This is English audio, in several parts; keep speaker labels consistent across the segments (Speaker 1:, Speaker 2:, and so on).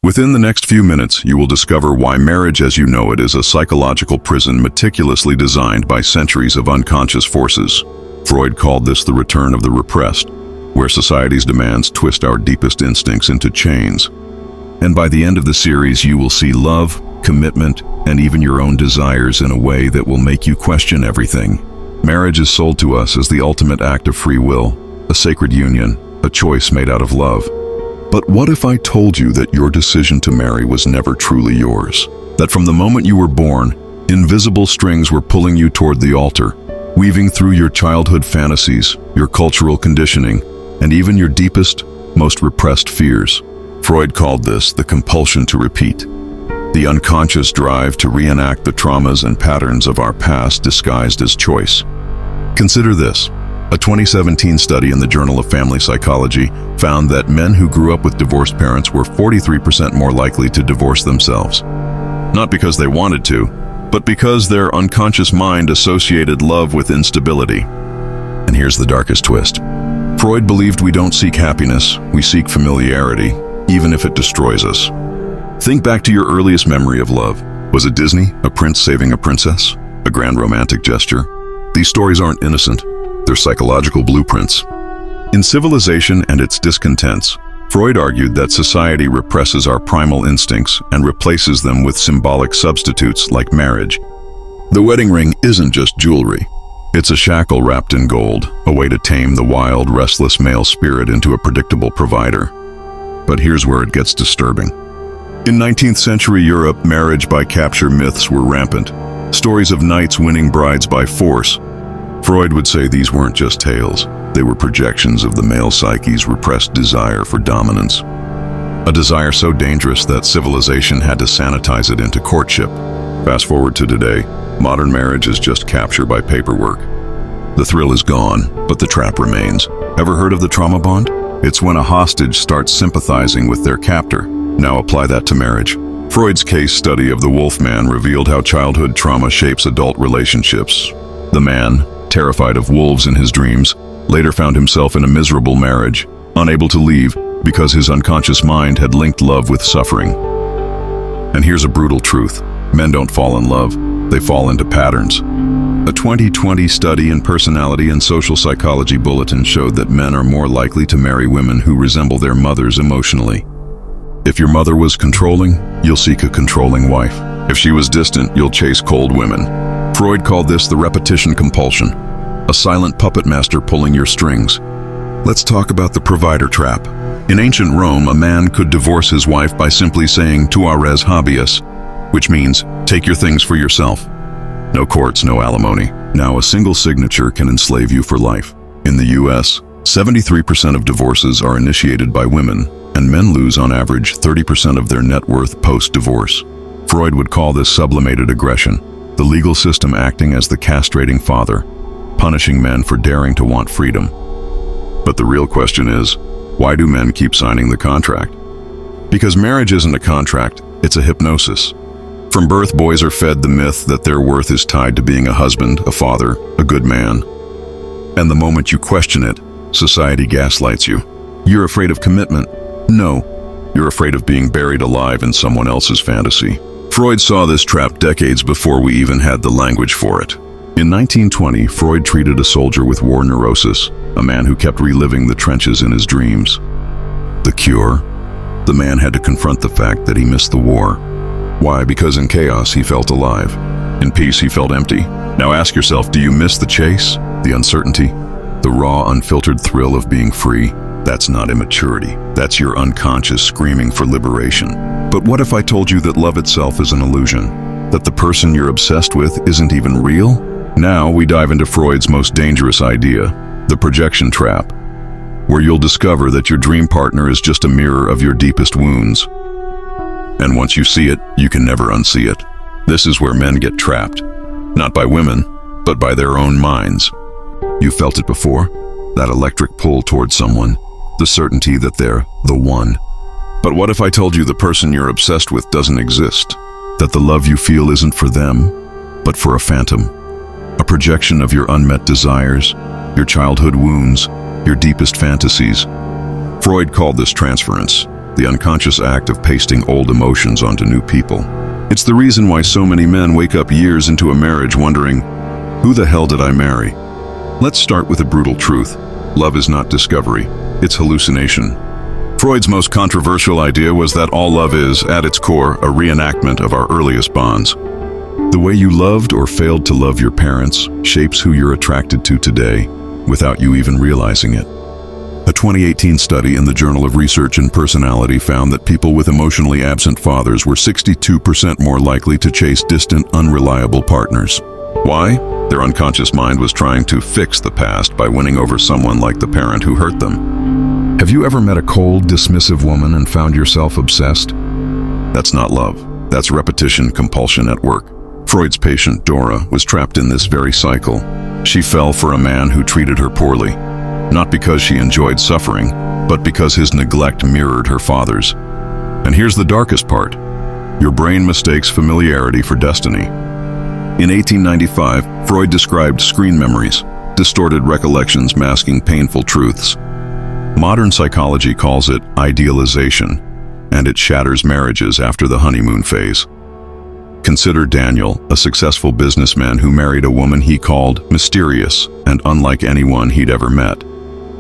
Speaker 1: Within the next few minutes, you will discover why marriage as you know it is a psychological prison meticulously designed by centuries of unconscious forces. Freud called this the return of the repressed, where society's demands twist our deepest instincts into chains. And by the end of the series, you will see love, commitment, and even your own desires in a way that will make you question everything. Marriage is sold to us as the ultimate act of free will, a sacred union, a choice made out of love. But what if I told you that your decision to marry was never truly yours? That from the moment you were born, invisible strings were pulling you toward the altar, weaving through your childhood fantasies, your cultural conditioning, and even your deepest, most repressed fears. Freud called this the compulsion to repeat, the unconscious drive to reenact the traumas and patterns of our past disguised as choice. Consider this. A 2017 study in the Journal of Family Psychology found that men who grew up with divorced parents were 43% more likely to divorce themselves. Not because they wanted to, but because their unconscious mind associated love with instability. And here's the darkest twist. Freud believed we don't seek happiness, we seek familiarity, even if it destroys us. Think back to your earliest memory of love. Was it Disney, a prince saving a princess, a grand romantic gesture? These stories aren't innocent, they're psychological blueprints. In Civilization and Its Discontents, Freud argued that society represses our primal instincts and replaces them with symbolic substitutes like marriage. The wedding ring isn't just jewelry. It's a shackle wrapped in gold, a way to tame the wild, restless male spirit into a predictable provider. But here's where it gets disturbing. In 19th century Europe, marriage by capture myths were rampant. Stories of knights winning brides by force. Freud would say these weren't just tales. They were projections of the male psyche's repressed desire for dominance. A desire so dangerous that civilization had to sanitize it into courtship. Fast forward to today, modern marriage is just capture by paperwork. The thrill is gone, but the trap remains. Ever heard of the trauma bond? It's when a hostage starts sympathizing with their captor. Now apply that to marriage. Freud's case study of the Wolfman revealed how childhood trauma shapes adult relationships. The man, terrified of wolves in his dreams, later found himself in a miserable marriage, unable to leave because his unconscious mind had linked love with suffering. And here's a brutal truth. Men don't fall in love, they fall into patterns. A 2020 study in Personality and Social Psychology Bulletin showed that men are more likely to marry women who resemble their mothers emotionally. If your mother was controlling, you'll seek a controlling wife. If she was distant, you'll chase cold women. Freud called this the repetition compulsion, a silent puppet master pulling your strings. Let's talk about the provider trap. In ancient Rome, a man could divorce his wife by simply saying "tu res habeas," which means, take your things for yourself. No courts, no alimony. Now a single signature can enslave you for life. In the US, 73% of divorces are initiated by women, and men lose on average 30% of their net worth post-divorce. Freud would call this sublimated aggression, the legal system acting as the castrating father, punishing men for daring to want freedom. But the real question is, why do men keep signing the contract? Because marriage isn't a contract, it's a hypnosis. From birth, boys are fed the myth that their worth is tied to being a husband, a father, a good man. And the moment you question it, society gaslights you. You're afraid of commitment. No, you're afraid of being buried alive in someone else's fantasy. Freud saw this trap decades before we even had the language for it. In 1920, Freud treated a soldier with war neurosis, a man who kept reliving the trenches in his dreams. The cure? The man had to confront the fact that he missed the war. Why? Because in chaos he felt alive. In peace he felt empty. Now ask yourself, do you miss the chase? The uncertainty? The raw, unfiltered thrill of being free? That's not immaturity. That's your unconscious screaming for liberation. But what if I told you that love itself is an illusion? That the person you're obsessed with isn't even real? Now we dive into Freud's most dangerous idea, the projection trap, where you'll discover that your dream partner is just a mirror of your deepest wounds. And once you see it, you can never unsee it. This is where men get trapped, not by women, but by their own minds. You felt it before? That electric pull towards someone, the certainty that they're the one. But what if I told you the person you're obsessed with doesn't exist? That the love you feel isn't for them, but for a phantom? A projection of your unmet desires, your childhood wounds, your deepest fantasies. Freud called this transference, the unconscious act of pasting old emotions onto new people. It's the reason why so many men wake up years into a marriage wondering, who the hell did I marry? Let's start with a brutal truth. Love is not discovery, it's hallucination. Freud's most controversial idea was that all love is, at its core, a reenactment of our earliest bonds. The way you loved or failed to love your parents shapes who you're attracted to today, without you even realizing it. A 2018 study in the Journal of Research and Personality found that people with emotionally absent fathers were 62% more likely to chase distant, unreliable partners. Why? Their unconscious mind was trying to fix the past by winning over someone like the parent who hurt them. Have you ever met a cold, dismissive woman and found yourself obsessed? That's not love. That's repetition compulsion at work. Freud's patient, Dora, was trapped in this very cycle. She fell for a man who treated her poorly, not because she enjoyed suffering, but because his neglect mirrored her father's. And here's the darkest part. Your brain mistakes familiarity for destiny. In 1895, Freud described screen memories, distorted recollections masking painful truths. Modern psychology calls it idealization, and it shatters marriages after the honeymoon phase. Consider Daniel, a successful businessman who married a woman he called mysterious and unlike anyone he'd ever met.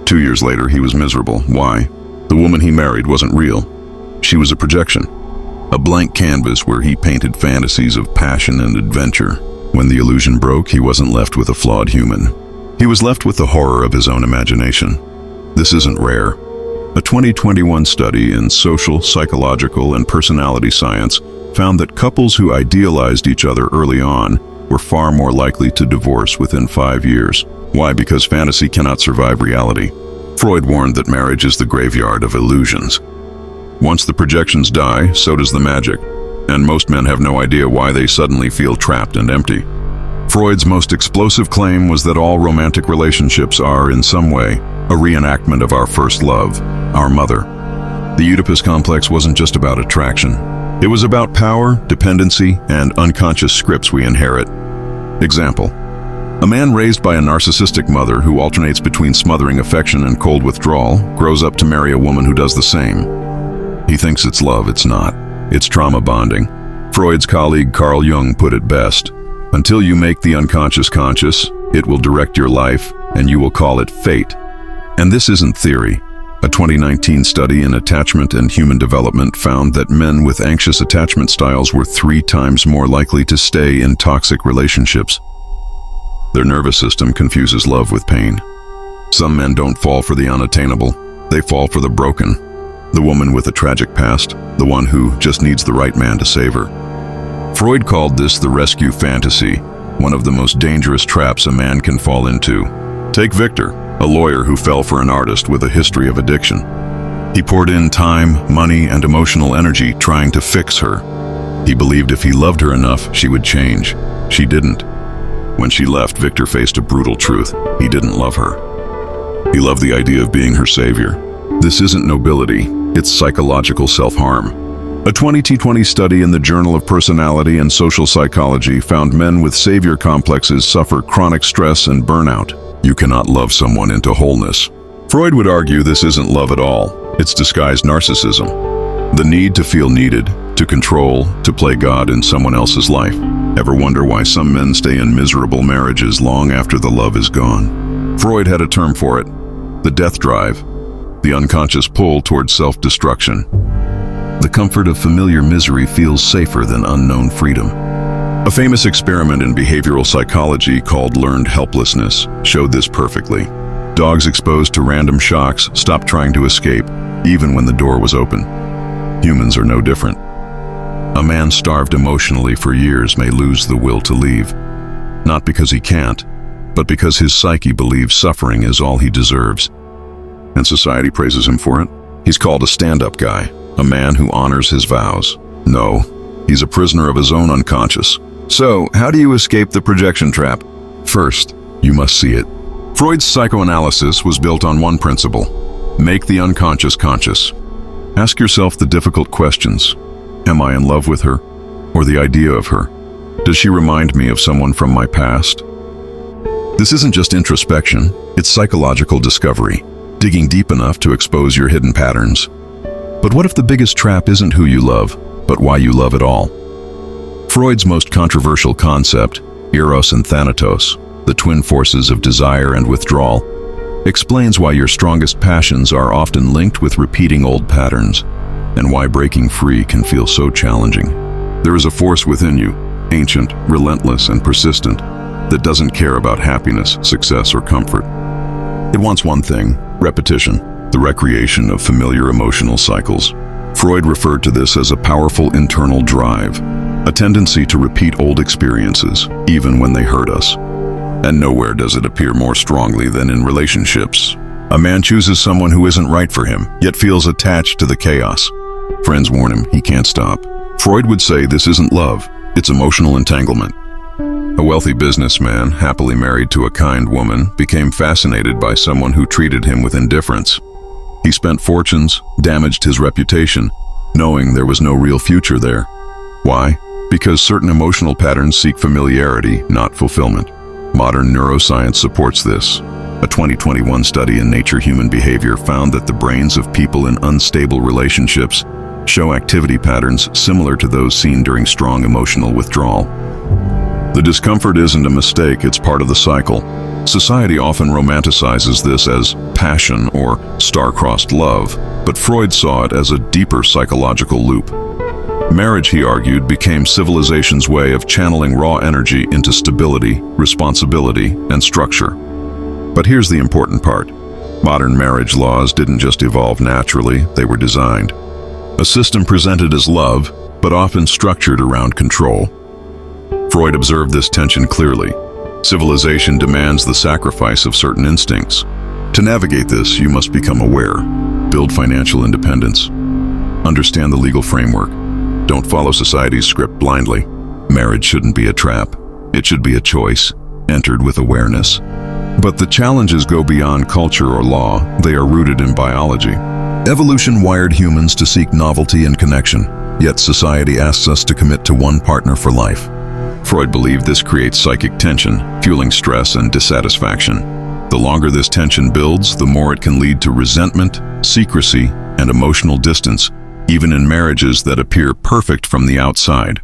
Speaker 1: 2 years later, he was miserable. Why? The woman he married wasn't real. She was a projection, a blank canvas where he painted fantasies of passion and adventure. When the illusion broke, he wasn't left with a flawed human. He was left with the horror of his own imagination. This isn't rare. A 2021 study in social, psychological, and personality science found that couples who idealized each other early on were far more likely to divorce within 5 years. Why? Because fantasy cannot survive reality. Freud warned that marriage is the graveyard of illusions. Once the projections die, so does the magic, and most men have no idea why they suddenly feel trapped and empty. Freud's most explosive claim was that all romantic relationships are, in some way, a reenactment of our first love, our mother. The Oedipus complex wasn't just about attraction. It was about power, dependency, and unconscious scripts we inherit. Example: a man raised by a narcissistic mother who alternates between smothering affection and cold withdrawal grows up to marry a woman who does the same. He thinks it's love, it's not. It's trauma bonding. Freud's colleague Carl Jung put it best: until you make the unconscious conscious, it will direct your life, and you will call it fate. And this isn't theory. A 2019 study in attachment and human development found that men with anxious attachment styles were 3 times more likely to stay in toxic relationships. Their nervous system confuses love with pain. Some men don't fall for the unattainable, they fall for the broken. The woman with a tragic past, the one who just needs the right man to save her. Freud called this the rescue fantasy, one of the most dangerous traps a man can fall into. Take Victor, a lawyer who fell for an artist with a history of addiction. He poured in time, money, and emotional energy trying to fix her. He believed if he loved her enough, she would change. She didn't. When she left, Victor faced a brutal truth. He didn't love her. He loved the idea of being her savior. This isn't nobility, it's psychological self-harm. A 2020 study in the Journal of Personality and Social Psychology found men with savior complexes suffer chronic stress and burnout. You cannot love someone into wholeness. Freud would argue this isn't love at all. It's disguised narcissism. The need to feel needed, to control, to play God in someone else's life. Ever wonder why some men stay in miserable marriages long after the love is gone? Freud had a term for it: the death drive, the unconscious pull towards self-destruction. The comfort of familiar misery feels safer than unknown freedom. A famous experiment in behavioral psychology called learned helplessness showed this perfectly. Dogs exposed to random shocks stopped trying to escape, even when the door was open. Humans are no different. A man starved emotionally for years may lose the will to leave, not because he can't, but because his psyche believes suffering is all he deserves. And society praises him for it. He's called a stand-up guy, a man who honors his vows. No, he's a prisoner of his own unconscious. So, how do you escape the projection trap? First, you must see it. Freud's psychoanalysis was built on one principle: make the unconscious conscious. Ask yourself the difficult questions. Am I in love with her? Or the idea of her? Does she remind me of someone from my past? This isn't just introspection, it's psychological discovery, digging deep enough to expose your hidden patterns. But what if the biggest trap isn't who you love, but why you love at all? Freud's most controversial concept, Eros and Thanatos, the twin forces of desire and withdrawal, explains why your strongest passions are often linked with repeating old patterns, and why breaking free can feel so challenging. There is a force within you, ancient, relentless, and persistent, that doesn't care about happiness, success, or comfort. It wants one thing: repetition, the recreation of familiar emotional cycles. Freud referred to this as a powerful internal drive, a tendency to repeat old experiences, even when they hurt us. And nowhere does it appear more strongly than in relationships. A man chooses someone who isn't right for him, yet feels attached to the chaos. Friends warn him he can't stop. Freud would say this isn't love, it's emotional entanglement. A wealthy businessman, happily married to a kind woman, became fascinated by someone who treated him with indifference. He spent fortunes, damaged his reputation, knowing there was no real future there. Why? Because certain emotional patterns seek familiarity, not fulfillment. Modern neuroscience supports this. A 2021 study in Nature Human Behavior found that the brains of people in unstable relationships show activity patterns similar to those seen during strong emotional withdrawal. The discomfort isn't a mistake, it's part of the cycle. Society often romanticizes this as passion or star-crossed love, but Freud saw it as a deeper psychological loop. Marriage, he argued, became civilization's way of channeling raw energy into stability, responsibility, and structure. But here's the important part. Modern marriage laws didn't just evolve naturally, they were designed. A system presented as love, but often structured around control. Freud observed this tension clearly. Civilization demands the sacrifice of certain instincts. To navigate this, you must become aware, build financial independence, understand the legal framework. Don't follow society's script blindly. Marriage shouldn't be a trap. It should be a choice, entered with awareness. But the challenges go beyond culture or law. They are rooted in biology. Evolution wired humans to seek novelty and connection, yet society asks us to commit to one partner for life. Freud believed this creates psychic tension, fueling stress and dissatisfaction. The longer this tension builds, the more it can lead to resentment, secrecy, and emotional distance, even in marriages that appear perfect from the outside.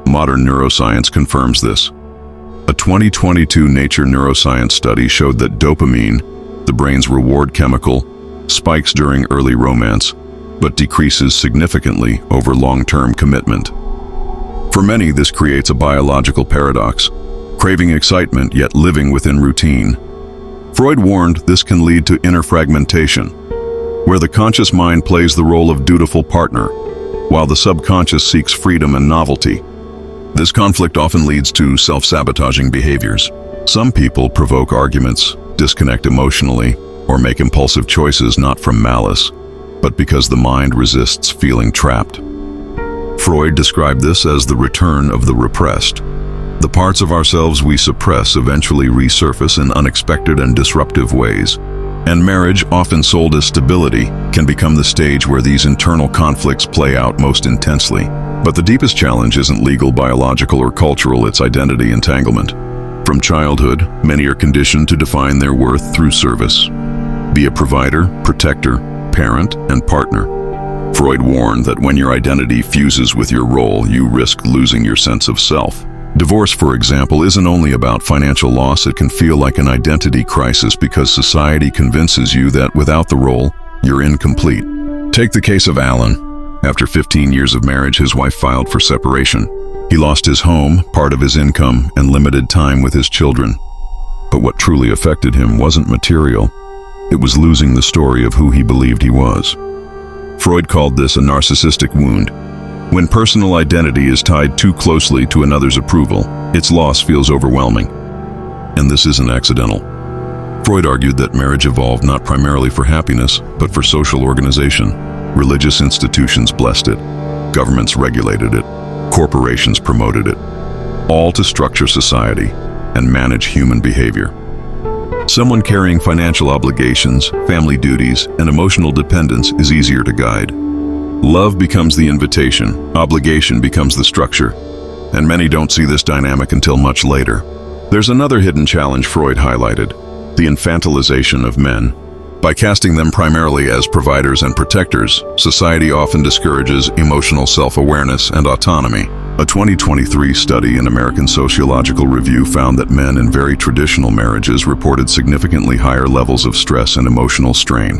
Speaker 1: Modern neuroscience confirms this. A 2022 Nature Neuroscience study showed that dopamine, the brain's reward chemical, spikes during early romance, but decreases significantly over long-term commitment. For many, this creates a biological paradox, craving excitement yet living within routine. Freud warned this can lead to inner fragmentation, where the conscious mind plays the role of dutiful partner, while the subconscious seeks freedom and novelty. This conflict often leads to self-sabotaging behaviors. Some people provoke arguments, disconnect emotionally, or make impulsive choices not from malice, but because the mind resists feeling trapped. Freud described this as the return of the repressed. The parts of ourselves we suppress eventually resurface in unexpected and disruptive ways. And marriage, often sold as stability, can become the stage where these internal conflicts play out most intensely. But the deepest challenge isn't legal, biological, or cultural, it's identity entanglement. From childhood, many are conditioned to define their worth through service. Be a provider, protector, parent, and partner. Freud warned that when your identity fuses with your role, you risk losing your sense of self. Divorce, for example, isn't only about financial loss, it can feel like an identity crisis because society convinces you that without the role, you're incomplete. Take the case of Alan. After 15 years of marriage, his wife filed for separation. He lost his home, part of his income, and limited time with his children. But what truly affected him wasn't material. It was losing the story of who he believed he was. Freud called this a narcissistic wound. When personal identity is tied too closely to another's approval, its loss feels overwhelming. And this isn't accidental. Freud argued that marriage evolved not primarily for happiness, but for social organization. Religious institutions blessed it, governments regulated it, corporations promoted it, all to structure society and manage human behavior. Someone carrying financial obligations, family duties, and emotional dependence is easier to guide. Love becomes the invitation, obligation becomes the structure, and many don't see this dynamic until much later. There's another hidden challenge Freud highlighted: the infantilization of men. By casting them primarily as providers and protectors, society often discourages emotional self-awareness and autonomy. A 2023 study in American Sociological Review found that men in very traditional marriages reported significantly higher levels of stress and emotional strain.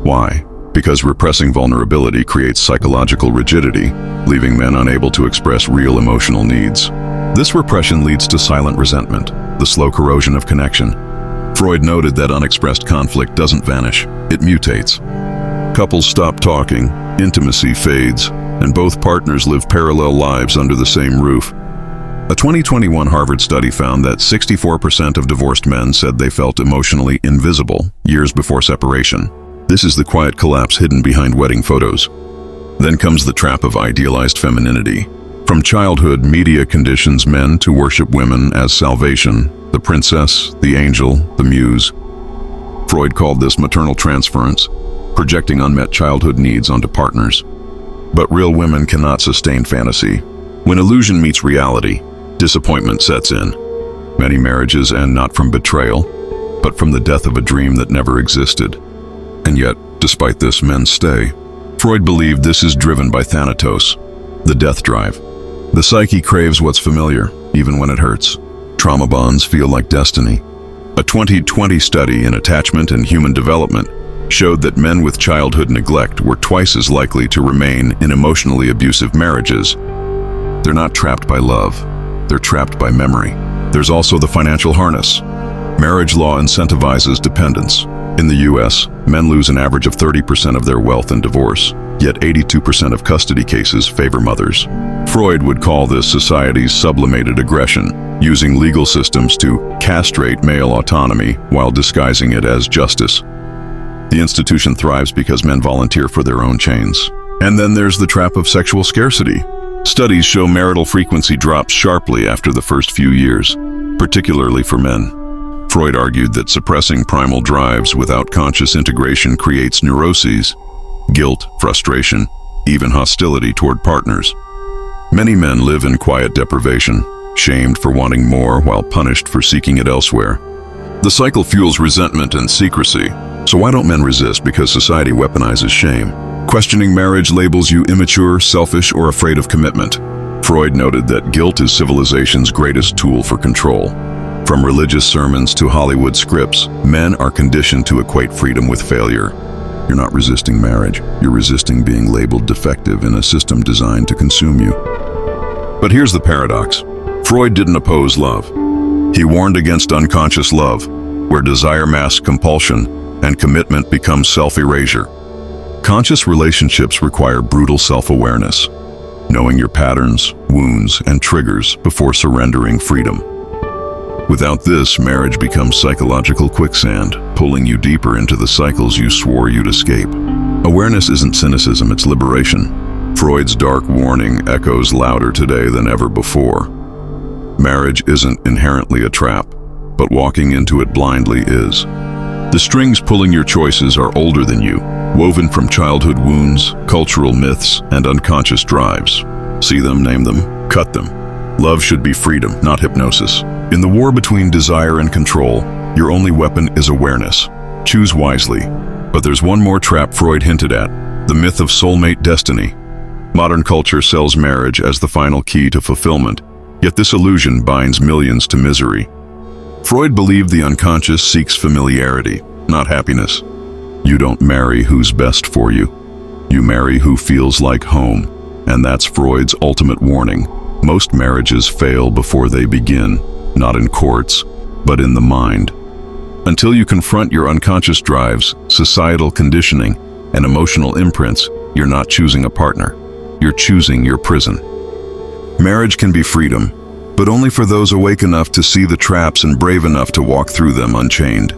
Speaker 1: Why? Because repressing vulnerability creates psychological rigidity, leaving men unable to express real emotional needs. This repression leads to silent resentment, the slow corrosion of connection. Freud noted that unexpressed conflict doesn't vanish, it mutates. Couples stop talking, intimacy fades, and both partners live parallel lives under the same roof. A 2021 Harvard study found that 64% of divorced men said they felt emotionally invisible years before separation. This is the quiet collapse hidden behind wedding photos. Then comes the trap of idealized femininity. From childhood, media conditions men to worship women as salvation, the princess, the angel, the muse. Freud called this maternal transference, projecting unmet childhood needs onto partners. But real women cannot sustain fantasy. When illusion meets reality, disappointment sets in. Many marriages end not from betrayal, but from the death of a dream that never existed. And yet, despite this, men stay. Freud believed this is driven by thanatos, the death drive. The psyche craves what's familiar, even when it hurts. Trauma bonds feel like destiny. A 2020 study in attachment and human development showed that men with childhood neglect were twice as likely to remain in emotionally abusive marriages. They're not trapped by love, they're trapped by memory. There's also the financial harness. Marriage law incentivizes dependence. In the US, men lose an average of 30% of their wealth in divorce, yet 82% of custody cases favor mothers. Freud would call this society's sublimated aggression, using legal systems to castrate male autonomy while disguising it as justice. The institution thrives because men volunteer for their own chains. And then there's the trap of sexual scarcity. Studies show marital frequency drops sharply after the first few years, particularly for men. Freud argued that suppressing primal drives without conscious integration creates neuroses, guilt, frustration, even hostility toward partners. Many men live in quiet deprivation, shamed for wanting more while punished for seeking it elsewhere. The cycle fuels resentment and secrecy. So why don't men resist? Because society weaponizes shame. Questioning marriage labels you immature, selfish, or afraid of commitment. Freud noted that guilt is civilization's greatest tool for control. From religious sermons to Hollywood scripts, men are conditioned to equate freedom with failure. You're not resisting marriage, you're resisting being labeled defective in a system designed to consume you. But here's the paradox. Freud didn't oppose love. He warned against unconscious love, where desire masks compulsion and commitment becomes self-erasure. Conscious relationships require brutal self-awareness, knowing your patterns, wounds, and triggers before surrendering freedom. Without this, marriage becomes psychological quicksand, pulling you deeper into the cycles you swore you'd escape. Awareness isn't cynicism, it's liberation. Freud's dark warning echoes louder today than ever before. Marriage isn't inherently a trap, but walking into it blindly is. The strings pulling your choices are older than you, woven from childhood wounds, cultural myths, and unconscious drives. See them, name them, cut them. Love should be freedom, not hypnosis. In the war between desire and control, your only weapon is awareness. Choose wisely. But there's one more trap Freud hinted at, the myth of soulmate destiny. Modern culture sells marriage as the final key to fulfillment, yet this illusion binds millions to misery. Freud believed the unconscious seeks familiarity, not happiness. You don't marry who's best for you. You marry who feels like home, and that's Freud's ultimate warning. Most marriages fail before they begin, not in courts, but in the mind. Until you confront your unconscious drives, societal conditioning, and emotional imprints, you're not choosing a partner. You're choosing your prison. Marriage can be freedom, but only for those awake enough to see the traps and brave enough to walk through them unchained.